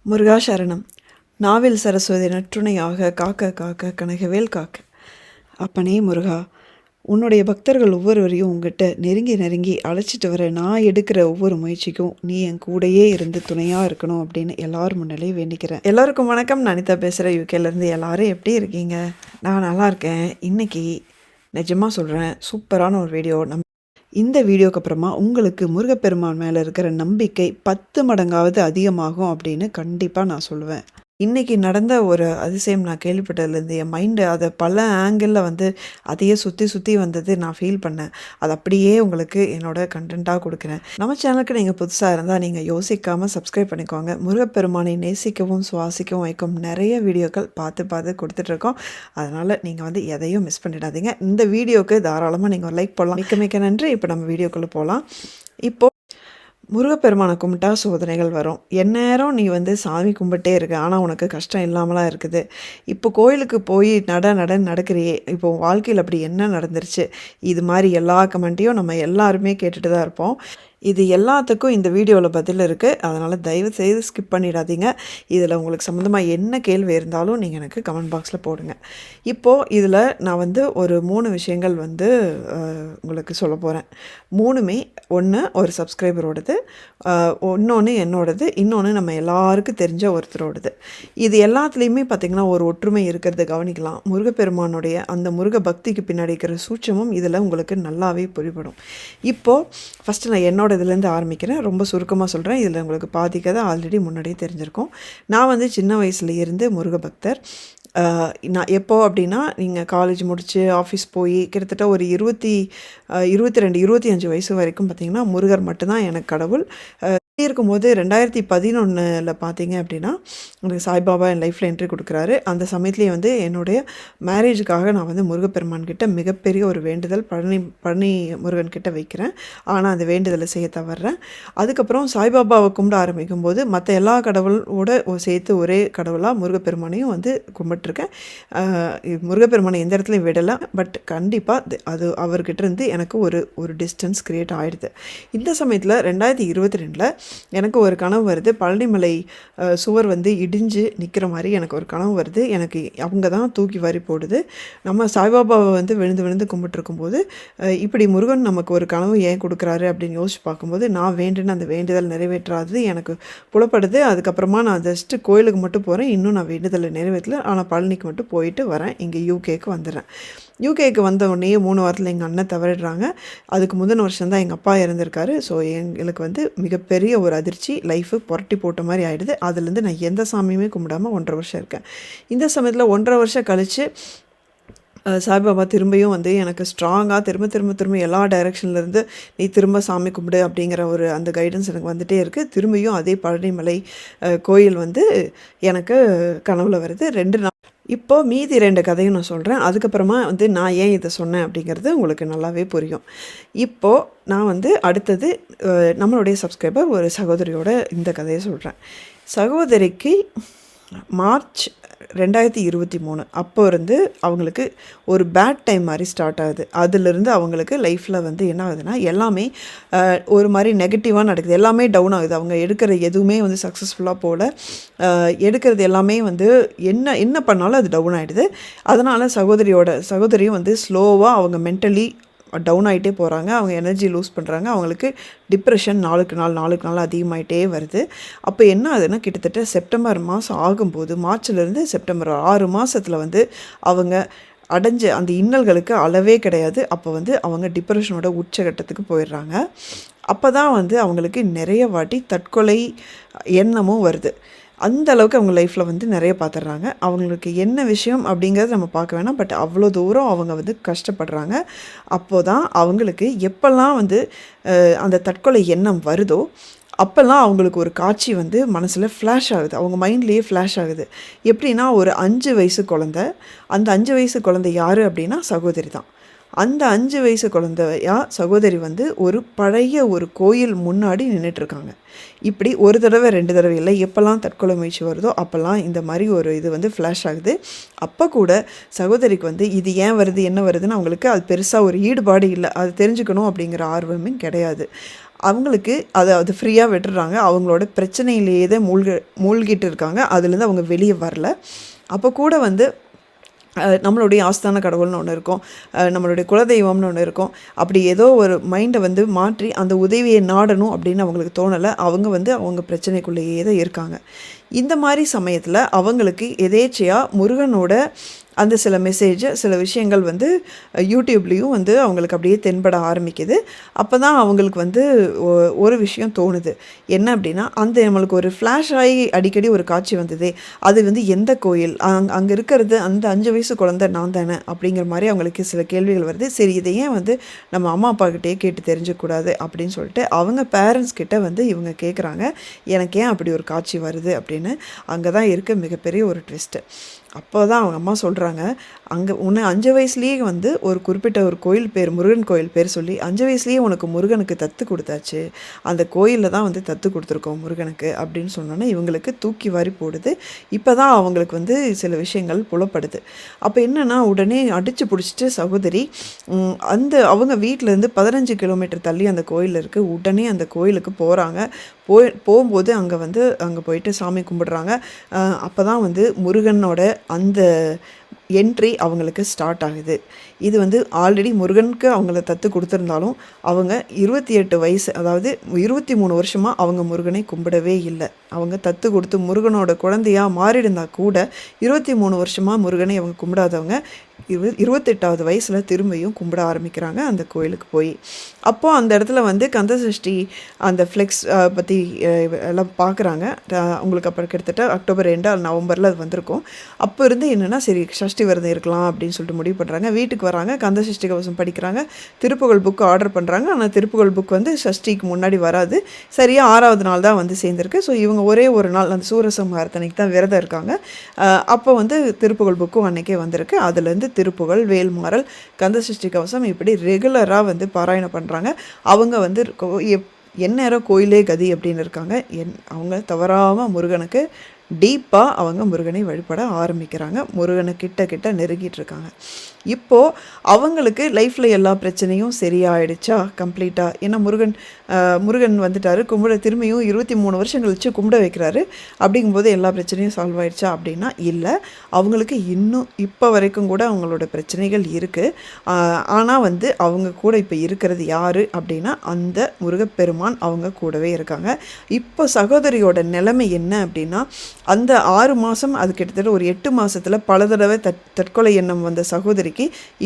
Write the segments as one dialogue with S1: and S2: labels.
S1: முருகா சரணம். நாவில் சரஸ்வதி நற்றுணையாக காக்க காக்க கனகவேல் காக்க. அப்பனே முருகா, உன்னுடைய பக்தர்கள் ஒவ்வொருவரையும் உங்ககிட்ட நெருங்கி நெருங்கி அழைச்சிட்டு வர நான் எடுக்கிற ஒவ்வொரு முயற்சிக்கும் நீ என் கூடையே இருந்து துணையாக இருக்கணும் அப்படின்னு எல்லாரும் முன்னாலே வேண்டிக்கிறேன். எல்லோருக்கும் வணக்கம். நான் அனிதா பேசுகிறேன் யூகேலேருந்து. எல்லாரும் எப்படி இருக்கீங்க? நான் நல்லா இருக்கேன். இன்றைக்கி நிஜமாக சொல்கிறேன், சூப்பரான ஒரு வீடியோ. இந்த வீடியோக்கு அப்புறமா உங்களுக்கு முருகப்பெருமான் மேலே இருக்கிற நம்பிக்கை 10 மடங்காவது அதிகமாகும் அப்படின்னு கண்டிப்பாக நான் சொல்லுவேன். இன்றைக்கி நடந்த ஒரு அதிசயம் நான் கேள்விப்பட்டதுலேருந்து என் மைண்டு அதை பல ஆங்கிளில் வந்து அதையே சுற்றி சுற்றி வந்தது நான் ஃபீல் பண்ணேன். அது அப்படியே உங்களுக்கு என்னோட கண்டென்ட்டாக கொடுக்குறேன். நம்ம சேனலுக்கு நீங்கள் புதுசாக இருந்தால் நீங்கள் யோசிக்காமல் சப்ஸ்கிரைப் பண்ணிக்கோங்க. முருகப்பெருமானை நேசிக்கவும் சுவாசிக்கவும் வைக்கும் நிறைய வீடியோக்கள் பார்த்து கொடுத்துட்ருக்கோம். அதனால் நீங்கள் வந்து எதையும் மிஸ் பண்ணிடாதீங்க. இந்த வீடியோவுக்கு தாராளமாக நீங்கள் ஒரு லைக் போடலாம். மிக்க நன்றி. இப்போ நம்ம வீடியோக்குள்ளே போகலாம். இப்போது முருகப்பெருமானை கும்பிட்டா சோதனைகள் வரும். எந்நேரம் நீ வந்து சாமி கும்பிட்டே இருக்க, ஆனால் உனக்கு கஷ்டம் இல்லாமலாம் இருக்குது. இப்போ கோயிலுக்கு போய் நடக்கிறியே, இப்போ வாழ்க்கையில் அப்படி என்ன நடந்துருச்சு? இது மாதிரி எல்லா கமெண்ட்டையும் நம்ம எல்லாருமே கேட்டுட்டு தான் இருப்போம். இது எல்லாத்துக்கும் இந்த வீடியோவில் பதில் இருக்குது. அதனால் தயவுசெய்து ஸ்கிப் பண்ணிடாதீங்க. இதில் உங்களுக்கு சம்மந்தமாக என்ன கேள்வி இருந்தாலும் நீங்கள் எனக்கு கமெண்ட் பாக்ஸில் போடுங்க. இப்போது இதில் நான் வந்து ஒரு 3 விஷயங்கள் வந்து உங்களுக்கு சொல்ல போகிறேன். 3மே ஒன்று ஒரு சப்ஸ்கிரைபரோடது, இன்னொன்று என்னோடது, இன்னொன்று நம்ம எல்லாருக்கும் தெரிஞ்ச ஒருத்தரோடது. இது எல்லாத்துலேயுமே பார்த்திங்கன்னா ஒரு ஒற்றுமை இருக்கிறத கவனிக்கலாம். முருகப்பெருமானுடைய அந்த முருக பக்திக்கு பின்னாடி இருக்கிற சூட்சமும் இதில் உங்களுக்கு நல்லாவே புரிபடும். இப்போது ஃபஸ்ட்டு நான் என்னோட இதுலேருந்து ஆரம்பிக்கிறேன். ரொம்ப சுருக்கமாக சொல்கிறேன். இதில் உங்களுக்கு பாதி கதை ஆல்ரெடி முன்னாடியே தெரிஞ்சிருக்கும். நான் வந்து சின்ன வயசுலேருந்து முருக பக்தர். நான் எப்போ அப்படின்னா, நீங்கள் காலேஜ் முடித்து ஆஃபீஸ் போய் கிட்டத்தட்ட ஒரு 22, 25 வயசு வரைக்கும் பார்த்திங்கன்னா முருகர் மட்டும்தான் எனக்கு கடவுள். இருக்கும்போது 2011 பார்த்தீங்க அப்படின்னா எனக்கு சாய்பாபா என் லைஃப்பில் என்ட்ரி கொடுக்குறாரு. அந்த சமயத்துலேயே வந்து என்னுடைய மேரேஜுக்காக நான் வந்து முருகப்பெருமான் கிட்ட மிகப்பெரிய ஒரு வேண்டுதல் பழனி முருகன் கிட்ட வைக்கிறேன். ஆனால் அந்த வேண்டுதலை செய்ய தவறுறேன். அதுக்கப்புறம் சாய்பாபாவை கும்பிட ஆரம்பிக்கும் போது மற்ற எல்லா கடவுளோட சேர்த்து ஒரே கடவுளாக முருகப்பெருமானையும் வந்து கும்பிட்டுருக்கேன். முருகப்பெருமானை எந்த இடத்துலையும் விடலை. பட் கண்டிப்பாக அது அவர்கிட்ட இருந்து எனக்கு ஒரு டிஸ்டன்ஸ் க்ரியேட் ஆகிடுது. இந்த சமயத்தில் 2022 எனக்கு ஒரு கனவு வருது. பழனிமலை சுவர் வந்து இடிஞ்சு நிற்கிற மாதிரி எனக்கு ஒரு கனவு வருது. எனக்கு அவங்க தான் தூக்கி வாரி போடுது. நம்ம சாய்பாபாவை வந்து விழுந்து கும்பிட்டுருக்கும்போது இப்படி முருகன் நமக்கு ஒரு கனவு ஏன் கொடுக்குறாரு அப்படின்னு யோசிச்சு பார்க்கும்போது நான் வேண்டுன்னு அந்த வேண்டுதல் நிறைவேற்றாதது எனக்கு புலப்படுது. அதுக்கப்புறமா நான் ஜஸ்ட்டு கோயிலுக்கு மட்டும் போகிறேன். இன்னும் நான் வேண்டுதலை நிறைவேற்றல. ஆனால் பழனிக்கு மட்டும் போயிட்டு வரேன். இங்கே யூகேக்கு வந்துடுறேன். யூகேக்கு வந்த உடனே 3 வாரத்தில் எங்கள் அண்ணன் தவறிடுறாங்க. அதுக்கு முந்தின வருஷம் தான் எங்கள் அப்பா இறந்துருக்காரு. ஸோ எங்களுக்கு வந்து மிகப்பெரிய ஒரு அதிர்ச்சி, லைஃபு புரட்டி போட்ட மாதிரி ஆகிடுது. அதுலேருந்து நான் எந்த சாமியுமே கும்பிடாமல் 1.5 வருஷம் இருக்கேன். இந்த சமயத்தில் 1.5 வருஷம் கழித்து சாய்பாபா திரும்பியும் வந்து எனக்கு ஸ்ட்ராங்காக திரும்ப எல்லா டைரெக்ஷன்லேருந்து நீ திரும்ப சாமி கும்பிடு அப்படிங்கிற ஒரு அந்த கைடன்ஸ் எனக்கு வந்துகிட்டே இருக்குது. திரும்பியும் அதே பழனிமலை கோயில் வந்து எனக்கு கனவுல வருது. 2 நாள். இப்போது மீதி 2 கதையும் நான் சொல்கிறேன். அதுக்கப்புறமா வந்து நான் ஏன் இதை சொன்னேன் அப்படிங்கிறது உங்களுக்கு நல்லாவே புரியும். இப்போது நான் வந்து அடுத்தது நம்மளுடைய சப்ஸ்கிரைபர் ஒரு சகோதரியோட இந்த கதையை சொல்கிறேன். சகோதரிக்கு மார்ச் 2023 அப்போ இருந்து அவங்களுக்கு ஒரு பேட் டைம் மாதிரி ஸ்டார்ட் ஆகுது. அதிலிருந்து அவங்களுக்கு லைஃப்பில் வந்து என்ன ஆகுதுன்னா எல்லாமே ஒரு மாதிரி நெகட்டிவாக நடக்குது. எல்லாமே டவுன் ஆகுது. அவங்க எடுக்கிற எதுவுமே வந்து சக்ஸஸ்ஃபுல்லாக போல் எடுக்கிறது எல்லாமே வந்து என்ன பண்ணாலும் அது டவுன் ஆகிடுது. அதனால் சகோதரியும் வந்து ஸ்லோவாக அவங்க மென்டலி டவுன் ஆகிட்டே போகிறாங்க. அவங்க எனர்ஜி லூஸ் பண்ணுறாங்க. அவங்களுக்கு டிப்ரெஷன் நாளுக்கு நாள் அதிகமாகிட்டே வருது. அப்போ என்ன ஆகுதுன்னா கிட்டத்தட்ட செப்டம்பர் மாதம் ஆகும்போது, மார்ச்லேருந்து செப்டம்பர் 6 மாதத்தில் வந்து அவங்க அடைஞ்ச அந்த இன்னல்களுக்கு அளவே கிடையாது. அப்போ வந்து அவங்க டிப்ரெஷனோட உச்சகட்டத்துக்கு போயிடுறாங்க. அப்போ தான் வந்து அவங்களுக்கு நிறைய வாட்டி தற்கொலை எண்ணமும் வருது. அந்த அளவுக்கு அவங்க லைஃப்பில் வந்து நிறைய பார்த்துட்றாங்க. அவங்களுக்கு என்ன விஷயம் அப்படிங்கிறது நம்ம பார்க்க வேணாம். பட் அவ்வளோ தூரம் அவங்க வந்து கஷ்டப்படுறாங்க. அப்போது தான் அவங்களுக்கு எப்போல்லாம் வந்து அந்த தற்கொலை எண்ணம் வருதோ அப்போல்லாம் அவங்களுக்கு ஒரு காட்சி வந்து மனசில் ஃப்ளாஷ் ஆகுது. அவங்க மைண்ட்லேயே ஃப்ளாஷ் ஆகுது. எப்படின்னா ஒரு 5 வயசு குழந்தை. அந்த 5 வயசு குழந்தை யார் அப்படின்னா சகோதரி தான். அந்த 5 வயசு குழந்தையா சகோதரி வந்து ஒரு பழைய ஒரு கோயில் முன்னாடி நின்றுட்டுருக்காங்க. இப்படி ஒரு தடவை 2 தடவை இல்லை, எப்போல்லாம் தற்கொலை முயற்சி வருதோ அப்போல்லாம் இந்த மாதிரி ஒரு இது வந்து ஃப்ளாஷ் ஆகுது. அப்போ கூட சகோதரிக்கு வந்து இது ஏன் வருது என்ன வருதுன்னு அவங்களுக்கு அது பெருசாக ஒரு ஈடுபாடு இல்லை. அது தெரிஞ்சுக்கணும் அப்படிங்கிற ஆர்வமே கிடையாது. அவங்களுக்கு அது ஃப்ரீயாக விட்டுடுறாங்க. அவங்களோட பிரச்சனையிலேயே தான் மூழ்கிட்டு இருக்காங்க. அதுலேருந்து அவங்க வெளியே வரல. அப்போ கூட வந்து நம்மளுடைய ஆஸ்தான கடவுள்னு ஒன்று இருக்கும், நம்மளுடைய குலதெய்வம்னு ஒன்று இருக்கும். அப்படி ஏதோ ஒரு மைண்டை வந்து மாற்றி அந்த உதவியை நாடணும் அப்படின்னு அவங்களுக்கு தோணலை. அவங்க வந்து அவங்க பிரச்சனைக்குள்ளேயே தான் இருக்காங்க. இந்த மாதிரி சமயத்தில் அவங்களுக்கு எதேச்சையாக முருகனோட அந்த சில மெசேஜ், சில விஷயங்கள் வந்து யூடியூப்லேயும் வந்து அவங்களுக்கு அப்படியே தென்பட ஆரம்பிக்குது. அப்போ தான் அவங்களுக்கு வந்து ஒரு விஷயம் தோணுது. என்ன அப்படின்னா, அந்த நம்மளுக்கு ஒரு ஃப்ளாஷ் ஆகி அடிக்கடி ஒரு காட்சி வந்ததே, அது வந்து எந்த கோயில், அங்கே இருக்கிறது அந்த 5 வயசு குழந்தை நான் தானே அப்படிங்கிற மாதிரி அவங்களுக்கு சில கேள்விகள் வருது. சரி, இதை ஏன் வந்து நம்ம அம்மா அப்பாக்கிட்டே கேட்டு தெரிஞ்சுக்கூடாது அப்படின்னு சொல்லிட்டு அவங்க பேரண்ட்ஸ் கிட்ட வந்து இவங்க கேட்குறாங்க, எனக்கு ஏன் அப்படி ஒரு காட்சி வருது அப்படின்னு. அங்கே தான் இருக்க மிகப்பெரிய ஒரு ட்விஸ்ட்டு. அப்போ தான் அவங்க அம்மா சொல்கிறாங்க, அங்கே உன்னை 5 வயசுலேயே வந்து ஒரு குறிப்பிட்ட ஒரு கோயில் பேர், முருகன் கோயில் பேர் சொல்லி 5 வயசுலேயே உனக்கு முருகனுக்கு தத்து கொடுத்தாச்சு, அந்த கோயிலில் தான் வந்து தத்து கொடுத்துருக்கோம் முருகனுக்கு அப்படின்னு சொன்னோன்னே இவங்களுக்கு தூக்கி வாரி போடுது. இப்போ தான் அவங்களுக்கு வந்து சில விஷயங்கள் புலப்படுது. அப்போ என்னென்னா, உடனே அடித்து பிடிச்சிட்டு சகோதரி அவங்க வீட்டிலேருந்து 15 கிலோமீட்டர் தள்ளி அந்த கோயில் இருக்குது. உடனே அந்த கோயிலுக்கு போகிறாங்க. போகும்போது அங்கே போயிட்டு சாமி கும்பிடுறாங்க. அப்போ தான் வந்து முருகனோட அந்த என்ட்ரி அவங்களுக்கு ஸ்டார்ட் ஆகுது. இது வந்து ஆல்ரெடி முருகனுக்கு அவங்கள தத்து கொடுத்துருந்தாலும் அவங்க 28 வயசு, அதாவது 23 வருஷமாக அவங்க முருகனை கும்பிடவே இல்லை. அவங்க தத்து கொடுத்து முருகனோட குழந்தையாக மாறிடுந்தா கூட 23 வருஷமாக முருகனை அவங்க கும்பிடாதவங்க 28வது வயசில் திரும்பியும் கும்பிட ஆரம்பிக்கிறாங்க அந்த கோயிலுக்கு போய். அப்போது அந்த இடத்துல வந்து கந்தசஷ்டி அந்த ஃப்ளெக்ஸ் பற்றி எல்லாம் பார்க்குறாங்க. உங்களுக்கு அப்புறம் கிட்டத்தட்ட அக்டோபர் 2 நவம்பரில் அது வந்திருக்கும். அப்போ இருந்து என்னென்னா, சரி சஷ்டி விரதம் இருக்கலாம் அப்படின்னு சொல்லிட்டு முடிவு பண்ணுறாங்க. வீட்டுக்கு வராங்க, கந்தசஷ்டி கவசம் படிக்கிறாங்க, திருப்புகழ் புக்கு ஆர்டர் பண்ணுறாங்க. ஆனால் திருப்புகழ் புக் வந்து சஷ்டிக்கு முன்னாடி வராது, சரியாக 6வது நாள் தான் வந்து சேர்ந்துருக்கு. ஸோ இவங்க ஒரே ஒரு நாள் அந்த சூரசம்ஹாரத்தன்னைக்கு தான் விரதம் இருக்காங்க. அப்போ வந்து திருப்புகழ் புக்கும் அன்றைக்கே வந்திருக்கு. அதுலேருந்து திருப்புகழ், வேல்மாறல், கந்தசஷ்டி கவசம் இப்படி ரெகுலராக வந்து பாராயணம் பண்ணுறாங்க. அவங்க வந்து எந்நேரம் கோயிலே கதி அப்படின்னு இருக்காங்க. அவங்க தவறாமல் முருகனுக்கு டீப்பாக அவங்க முருகனை வழிபட ஆரம்பிக்கிறாங்க. முருகனை கிட்ட நெருங்கிட்டு இருக்காங்க. இப்போது அவங்களுக்கு லைஃப்பில் எல்லா பிரச்சனையும் சரியாயிடுச்சா கம்ப்ளீட்டாக? ஏன்னா முருகன் வந்துட்டார், திரும்பியும் 23 வருஷம் கழிச்சு கும்பிட வைக்கிறாரு. அப்படிங்கும்போது எல்லா பிரச்சனையும் சால்வ் ஆயிடுச்சா அப்படின்னா இல்லை. அவங்களுக்கு இன்னும் இப்போ வரைக்கும் கூட அவங்களோட பிரச்சனைகள் இருக்குது. ஆனால் வந்து அவங்க கூட இப்போ இருக்கிறது யார் அப்படின்னா, அந்த முருகப்பெருமான் அவங்க கூடவே இருக்காங்க. இப்போ சகோதரியோட நிலைமை என்ன அப்படின்னா, அந்த 6 மாதம், அது கிட்டத்தட்ட ஒரு 8 மாதத்தில் பல தடவை தற்கொலை எண்ணம் வந்த சகோதரிக்கு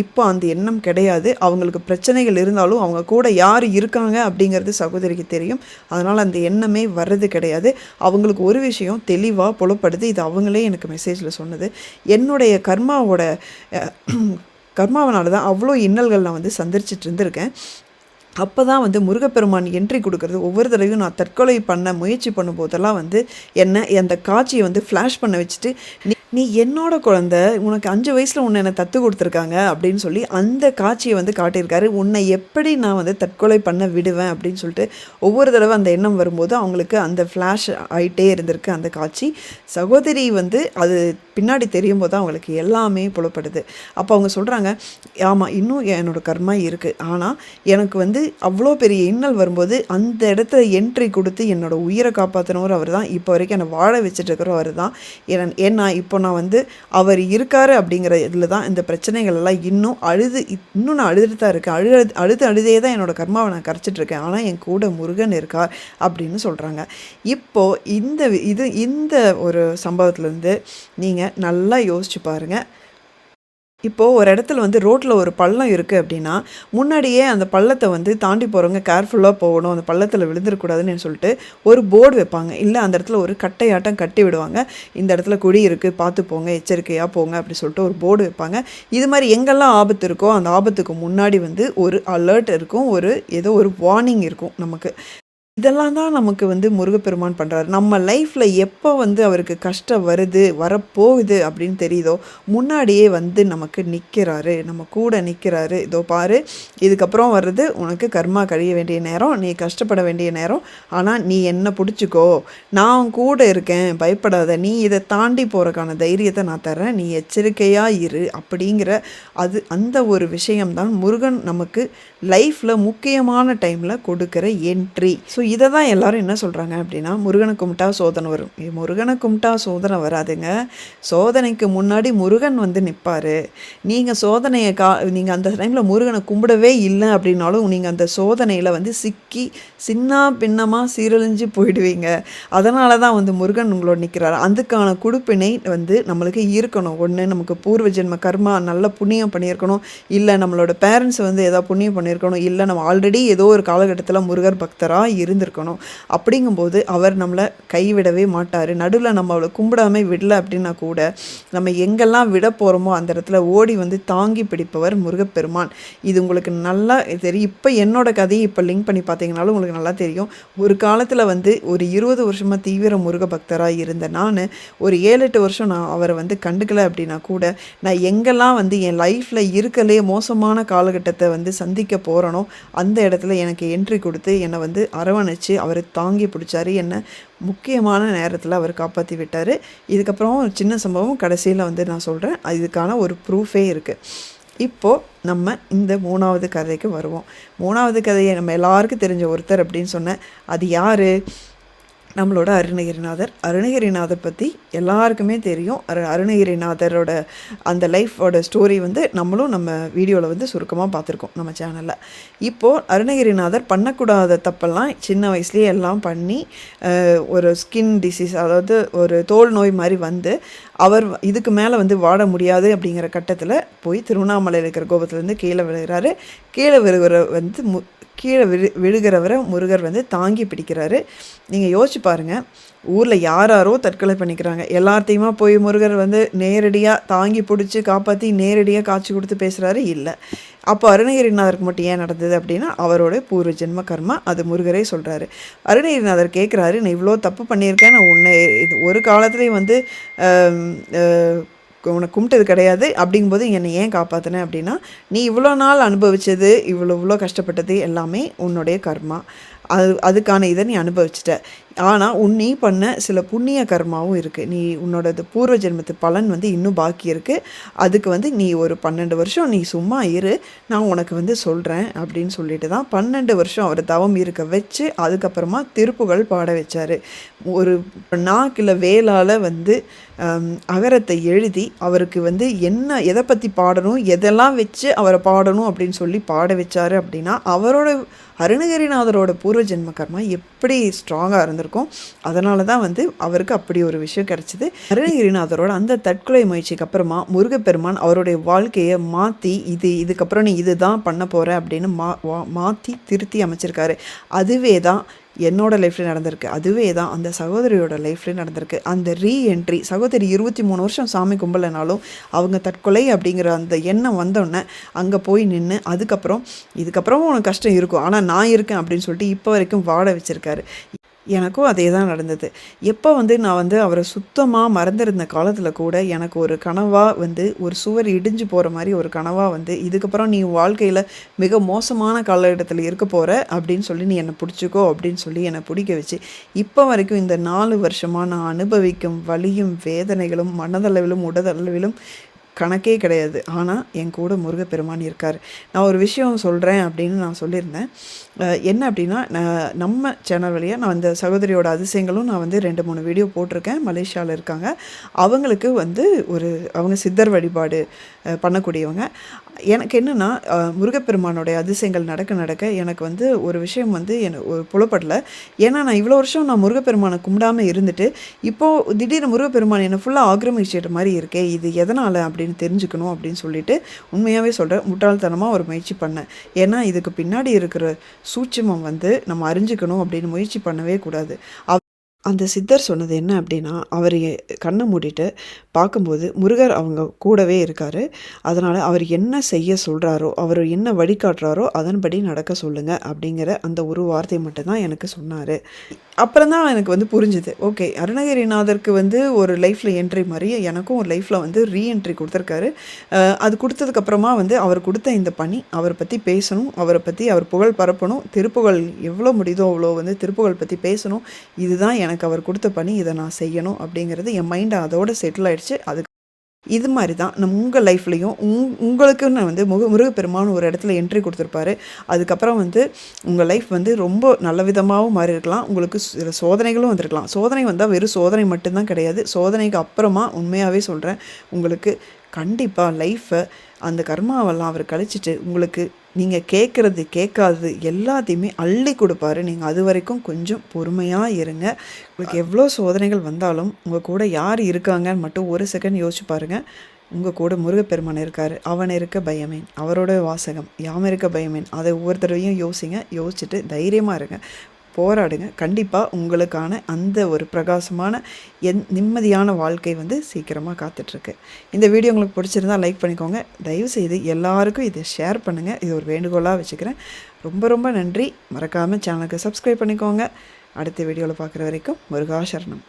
S1: இப்போ அந்த எண்ணம் கிடையாது. அவங்களுக்கு பிரச்சனைகள் இருந்தாலும் அவங்க கூட யார் இருக்காங்க அப்படிங்கிறது சகோதரிக்கு தெரியும். அதனால் அந்த எண்ணமே வர்றது கிடையாது. அவங்களுக்கு ஒரு விஷயம் தெளிவாக புலப்படுது. இது அவங்களே எனக்கு மெசேஜில் சொன்னது. என்னுடைய கர்மாவனால தான் அவ்வளோ இன்னல்கள் நான் வந்து சந்திச்சிட்டு இருந்திருக்கேன். அப்போ தான் வந்து முருகப்பெருமான் என்ட்ரி கொடுக்குறது. ஒவ்வொரு தடவையும் நான் தற்கொலை பண்ண முயற்சி பண்ணும்போதெல்லாம் வந்து அந்த காட்சியை வந்து ஃப்ளாஷ் பண்ண வச்சுட்டு, நீ என்னோட குழந்தை, உனக்கு 5 வயசில் உன்னை என்னை தத்து கொடுத்துருக்காங்க அப்படின்னு சொல்லி அந்த காட்சியை வந்து காட்டியிருக்காரு. உன்னை எப்படி நான் வந்து தற்கொலை பண்ண விடுவேன் அப்படின்னு சொல்லிட்டு ஒவ்வொரு தடவை அந்த எண்ணம் வரும்போது அவங்களுக்கு அந்த ஃப்ளாஷ் ஆகிட்டே இருந்திருக்கு அந்த காட்சி. சகோதரி வந்து அது பின்னாடி தெரியும் போது தான் அவங்களுக்கு எல்லாமே புலப்படுது. அப்போ அவங்க சொல்கிறாங்க, ஆமாம் இன்னும் என்னோடய கர்மா இருக்குது, ஆனால் எனக்கு வந்து அவ்வளோ பெரிய இன்னல் வரும்போது அந்த இடத்துல என்ட்ரி கொடுத்து என்னோடய உயிரை காப்பாற்றினவர் அவர் தான். இப்போ வரைக்கும் என்னை வாழ வச்சுட்டு இருக்கிறவர் அவர் தான். ஏன்னா இப்போ நான் வந்து அவர் இருக்காரு அப்படிங்கிற இதில் தான் இந்த பிரச்சனைகள் எல்லாம் இன்னும் நான் அழுதுட்டு தான் இருக்கேன். அழுதே தான் என்னோடய கர்மாவை நான் கரைச்சிட்ருக்கேன். ஆனால் என் கூட முருகன் இருக்கார் அப்படின்னு சொல்கிறாங்க. இப்போது இந்த ஒரு சம்பவத்துலேருந்து நீங்கள் நல்லா யோசிச்சு பாருங்கள். இப்போது ஒரு இடத்துல வந்து ரோட்டில் ஒரு பள்ளம் இருக்குது அப்படின்னா, முன்னாடியே அந்த பள்ளத்தை வந்து தாண்டி போகிறவங்க கேர்ஃபுல்லாக போகணும், அந்த பள்ளத்தில் விழுந்துடக்கூடாதுன்னு சொல்லிட்டு ஒரு போர்டு வைப்பாங்க. இல்லை அந்த இடத்துல ஒரு கட்டையாட்டம் கட்டி விடுவாங்க. இந்த இடத்துல குழி இருக்குது, பார்த்து போங்க, எச்சரிக்கையாக போங்க அப்படி சொல்லிட்டு ஒரு போர்டு வைப்பாங்க. இது மாதிரி எங்கெல்லாம் ஆபத்து இருக்கோ அந்த ஆபத்துக்கு முன்னாடி வந்து ஒரு அலர்ட் இருக்கும், ஏதோ ஒரு வார்னிங் இருக்கும் நமக்கு. இதெல்லாம் தான் நமக்கு வந்து முருகப்பெருமான் பண்ணுறாரு. நம்ம லைஃப்பில் எப்போ வந்து அவருக்கு கஷ்டம் வருது, வரப்போகுது அப்படின்னு தெரியுதோ, முன்னாடியே வந்து நமக்கு நிற்கிறாரு, நம்ம கூட நிற்கிறாரு. இதோ பாரு, இதுக்கப்புறம் வர்றது உனக்கு கர்மா கழிய வேண்டிய நேரம், நீ கஷ்டப்பட வேண்டிய நேரம். ஆனால் நீ என்ன பிடிச்சிக்கோ, நான் உன் கூட இருக்கேன், பயப்படாத, நீ இதை தாண்டி போகிறக்கான தைரியத்தை நான் தரேன், நீ எச்சரிக்கையாக இரு அப்படிங்கிற அந்த ஒரு விஷயம்தான் முருகன் நமக்கு லைஃப்பில் முக்கியமான டைமில் கொடுக்குற என்ட்ரி. ஸோ இதை தான் எல்லாரும் என்ன சொல்கிறாங்க அப்படின்னா, முருகனை கும்பிட்டா சோதனை வரும். முருகனை கும்பிட்டா சோதனை வராதுங்க. சோதனைக்கு முன்னாடி முருகன் வந்து நிற்பார். நீங்கள் சோதனையை நீங்கள் அந்த டைமில் முருகனை கும்பிடவே இல்லை அப்படின்னாலும் நீங்கள் அந்த சோதனையில் வந்து சிக்கி சின்ன பின்னமாக சீரழிஞ்சு போயிடுவீங்க. அதனால தான் வந்து முருகன் உங்களோட நிற்கிறார். அதுக்கான கொடுப்பினை வந்து நம்மளுக்கு இருக்கணும். ஒன்று, நமக்கு பூர்வ ஜென்ம கர்மா நல்ல புண்ணியம் பண்ணியிருக்கணும், இல்லை நம்மளோட பேரண்ட்ஸ் வந்து ஏதாவது புண்ணியம் பண்ணியிருக்கணும், இல்லை நம்ம ஆல்ரெடி ஏதோ ஒரு காலகட்டத்தில் முருகர் பக்தராக இருந்திருக்கணும். அப்படிங்கும்போது அவர் நம்மளை கைவிடவே மாட்டார். நடுவில் நம்ம அவளை கும்பிடாம விடலை அப்படின்னா கூட நம்ம எங்கெல்லாம் விட போகிறோமோ அந்த இடத்துல ஓடி வந்து தாங்கி பிடிப்பவர் முருகப்பெருமான். இது உங்களுக்கு நல்லா தெரியும். இப்போ என்னோட கதையை இப்போ லிங்க் பண்ணி பார்த்தீங்கனாலும் உங்களுக்கு நல்லா தெரியும். ஒரு காலத்தில் வந்து ஒரு 20 வருஷமாக தீவிர முருக பக்தராக இருந்த நான் ஒரு 7-8 வருஷம் நான் அவரை வந்து கண்டுக்கலை அப்படின்னா கூட, நான் எங்கெல்லாம் வந்து என் லைஃப்பில் இருக்கலே மோசமான காலகட்டத்தை வந்து சந்திக்க போகிறனோ அந்த இடத்துல எனக்கு என்ட்ரி கொடுத்து என்னை வந்து அரவணைச்சு அவர் தாங்கி பிடிச்சாரு. என்னை முக்கியமான நேரத்தில் அவர் காப்பாற்றி விட்டார். இதுக்கப்புறம் சின்ன சம்பவம் கடைசியில் வந்து நான் சொல்கிறேன். இதுக்கான ஒரு ப்ரூஃபே இருக்குது. இப்போது நம்ம இந்த 3வது கதைக்கு வருவோம். 3வது கதையை நம்ம எல்லாருக்கும் தெரிஞ்ச ஒருத்தர் அப்படின்னு சொன்னேன். அது யார்? நம்மளோட அருணகிரிநாதர். அருணகிரிநாதர் பற்றி எல்லாருக்குமே தெரியும். அருணகிரிநாதரோட அந்த லைஃபோட ஸ்டோரி வந்து நம்மளும் நம்ம வீடியோவில் வந்து சுருக்கமாக பார்த்துருக்கோம் நம்ம சேனலில். இப்போது அருணகிரிநாதர் பண்ணக்கூடாத தப்பெல்லாம் சின்ன வயசுலேயே எல்லாம் பண்ணி ஒரு ஸ்கின் டிசீஸ், அதாவது ஒரு தோல் நோய் மாதிரி வந்து அவர் இதுக்கு மேலே வந்து வாட முடியாது அப்படிங்கிற கட்டத்தில் போய் திருவண்ணாமலையில் இருக்கிற கோபத்துலேருந்து கீழே விழுகிறாரு. கீழே விழுகிறவரை முருகர் வந்து தாங்கி பிடிக்கிறாரு. நீங்கள் யோசிச்சு பாருங்கள், ஊரில் யாரோ தற்கொலை பண்ணிக்கிறாங்க, எல்லாத்தையுமா போய் முருகர் வந்து நேரடியாக தாங்கி பிடிச்சி காப்பாற்றி நேரடியாக காட்சி கொடுத்து பேசுகிறாரு? இல்லை. அப்போ அருணகிரிநாதருக்கு மட்டும் ஏன் நடந்தது அப்படின்னா, அவரோட பூர்வ ஜென்ம கர்மா. அது முருகரே சொல்கிறாரு. அருணகிரிநாதர் கேட்குறாரு, நான் இவ்வளோ தப்பு பண்ணியிருக்கேன், நான் உன்னை இது ஒரு காலத்துலேயும் வந்து உன்னை கும்பிட்டது கிடையாது, அப்படிங்கும்போது என்னை ஏன் காப்பாற்றினேன் அப்படின்னா, நீ இவ்வளோ நாள் அனுபவித்தது, இவ்வளோ கஷ்டப்பட்டது எல்லாமே உன்னுடைய கர்மா. அதுக்கான இதை நீ அனுபவிச்சிட்ட. ஆனால் நீ பண்ண சில புண்ணிய கர்மாவும் இருக்குது. நீ உன்னோட பூர்வ ஜென்மத்து பலன் வந்து இன்னும் பாக்கி இருக்குது. அதுக்கு வந்து நீ ஒரு 12 வருஷம் நீ சும்மா இரு, நான் உனக்கு வந்து சொல்கிறேன் அப்படின்னு சொல்லிட்டு தான் 12 வருஷம் அவர் தவம் இருக்க வச்சு அதுக்கப்புறமா திருப்புகள் பாட வச்சார். ஒரு நாக்கில் வேளால் வந்து அகரத்தை எழுதி அவருக்கு வந்து எதை பற்றி பாடணும், எதெல்லாம் வச்சு அவரை பாடணும் அப்படின்னு சொல்லி பாட வச்சார். அப்படின்னா அவரோட அருணகிரிநாதரோட பூர்வ ஜென்ம கர்மா எப்படி ஸ்ட்ராங்காக இருந்திருக்கும். அதனால தான் வந்து அவருக்கு அப்படி ஒரு விஷயம் கிடச்சிது. அருணகிரிநாதரோட அந்த தற்கொலை முயற்சிக்கு அப்புறமா முருகப்பெருமான் அவருடைய வாழ்க்கையை மாற்றி இதுக்கப்புறம் நீ இதுதான் பண்ண போகிற அப்படின்னு மாற்றி திருத்தி அமைச்சிருக்காரு. அதுவே தான் என்னோடய லைஃப்லேயும் நடந்திருக்கு. அதுவே தான் அந்த சகோதரியோட லைஃப்லேயும் நடந்திருக்கு. அந்த ரீஎன்ட்ரி, சகோதரி 23 வருஷம் சாமி கும்பலைனாலும் அவங்க தற்கொலை அப்படிங்கிற அந்த எண்ணம் வந்தோடனே அங்கே போய் நின்று இதுக்கப்புறம் உனக்கு கஷ்டம் இருக்கும், ஆனால் நான் இருக்கேன் அப்படின்னு சொல்லிட்டு இப்போ வரைக்கும் வாட வச்சுருக்காரு. எனக்கும் அதே தான் நடந்தது. எப்போ வந்து நான் வந்து அவரை சுத்தமாக மறந்துருந்த காலத்தில் கூட எனக்கு ஒரு கனவாக வந்து ஒரு சுவர் இடிஞ்சு போகிற மாதிரி ஒரு கனவாக வந்து, இதுக்கப்புறம் நீ வாழ்க்கையில் மிக மோசமான காலகட்டத்தில் இருக்க போகிற அப்படின்னு சொல்லி நீ என்னை பிடிச்சிக்கோ அப்படின்னு சொல்லி என்னை பிடிக்க வச்சு இப்போ வரைக்கும் இந்த 4 வருஷமாக நான் அனுபவிக்கும் வலியும் வேதனைகளும் மனதளவிலும் உடலளவிலும் கணக்கே கிடையாது. ஆனால் என் கூட முருகப்பெருமான் இருக்கார். நான் ஒரு விஷயம் சொல்கிறேன் அப்படின்னு நான் சொல்லியிருந்தேன். என்ன அப்படின்னா, நம்ம சேனல் வழியாக நான் அந்த சகோதரியோட அதிசயங்களும் நான் வந்து 2-3 வீடியோ போட்டிருக்கேன். மலேசியாவில் இருக்காங்க. அவங்களுக்கு வந்து அவங்க சித்தர் வழிபாடு பண்ணக்கூடியவங்க. எனக்கு என்னென்னா, முருகப்பெருமானோடைய அதிசயங்கள் நடக்க எனக்கு வந்து ஒரு விஷயம் வந்து எனக்கு ஒரு புலப்படலை. ஏன்னா நான் இவ்வளோ வருஷம் நான் முருகப்பெருமானை கும்பிடாமல் இருந்துட்டு இப்போது திடீர்னு முருகப்பெருமான் என்னை ஃபுல்லாக ஆக்கிரமிச்சிட்ட மாதிரி இருக்கே, இது எதனால் அப்படின்னு தெரிஞ்சுக்கணும் அப்படின்னு சொல்லிட்டு உண்மையாகவே சொல்கிறேன், முட்டாள்தனமாக ஒரு முயற்சி பண்ணேன். ஏன்னா இதுக்கு பின்னாடி இருக்கிற சூட்சுமம் வந்து நம்ம அறிஞ்சிக்கணும் அப்படின்னு முயற்சி பண்ணவே கூடாது. அந்த சித்தர் சொன்னது என்ன அப்படின்னா, அவர் கண்ண மூடிட்டு பார்க்கும்போது முருகர் அவங்க கூடவே இருக்காரு. அதனால அவர் என்ன செய்ய சொல்றாரோ, அவர் என்ன வழிகாட்டுறாரோ அதன்படி நடக்க சொல்லுங்க அப்படிங்கிற அந்த ஒரு வார்த்தை மட்டும் தான் எனக்கு சொன்னாரு. அப்புறம் தான் எனக்கு வந்து புரிஞ்சுது. ஓகே, அருணகிரிநாதருக்கு வந்து ஒரு லைஃப்ல என்ட்ரி மாரி எனக்கும் ஒரு லைஃப்ல வந்து ரீஎன்ட்ரி குடுத்துருக்காரு. அது குடுத்ததுக்கப்புறமா வந்து அவர் குடுத்த இந்த பணி, அவர பத்தி பேசணும், அவர பத்தி அவர் புகழ் பரப்பணும், திருப்புகழ் எவ்வளோ முடியுதோ அவ்வளோ வந்து திருப்புகழ் பத்தி பேசணும். இதுதான் எனக்கு அவர் குடுத்த பணி. இத நான் செய்யணும் அப்படிங்கிறது என் மைண்ட் அதோட செட்டில் ஆயிடுச்சு. இது மாரி தான் உங்கள் லைஃப்லேயும் உங்களுக்குன்னு வந்து முருகப்பெருமான் ஒரு இடத்துல என்ட்ரி கொடுத்துருப்பாரு. அதுக்கப்புறம் வந்து உங்கள் லைஃப் வந்து ரொம்ப நல்ல விதமாகவும் மாறி இருக்கலாம். உங்களுக்கு சில சோதனைகளும் வந்திருக்கலாம். சோதனை வந்தால் வெறும் சோதனை மட்டும்தான் கிடையாது. சோதனைக்கு அப்புறமா உண்மையாகவே சொல்கிறேன், உங்களுக்கு கண்டிப்பாக லைஃப்பை அந்த கர்மாவெல்லாம் அவர் கழிச்சிட்டு உங்களுக்கு நீங்கள் கேட்குறது கேட்காதது எல்லாத்தையுமே அள்ளி கொடுப்பாரு. நீங்கள் அது வரைக்கும் கொஞ்சம் பொறுமையாக இருங்க. உங்களுக்கு எவ்வளோ சோதனைகள் வந்தாலும் உங்கள் கூட யார் இருக்காங்கன்னு மட்டும் ஒரு செகண்ட் யோசிச்சு பாருங்கள். உங்கள் கூட முருகப்பெருமான் இருக்கார். அவன் இருக்க பயமேன், அவரோட வாசகம் யாம் இருக்க பயமேன். அதை ஒவ்வொரு தடவையும் யோசிங்க. யோசிச்சுட்டு தைரியமாக இருங்க, போராடுங்க. கண்டிப்பாக உங்களுக்கான அந்த ஒரு பிரகாசமான நிம்மதியான வாழ்க்கை வந்து சீக்கிரமாக காத்துட்ருக்கு. இந்த வீடியோ உங்களுக்கு பிடிச்சிருந்தால் லைக் பண்ணிக்கோங்க. தயவுசெய்து எல்லாருக்கும் இதை ஷேர் பண்ணுங்கள். இது ஒரு வேண்டுகோளாக வச்சுக்கிறேன். ரொம்ப ரொம்ப நன்றி. மறக்காமல் சேனலுக்கு சப்ஸ்கிரைப் பண்ணிக்கோங்க. அடுத்த வீடியோவில் பார்க்குற வரைக்கும் முருகா சரணம்.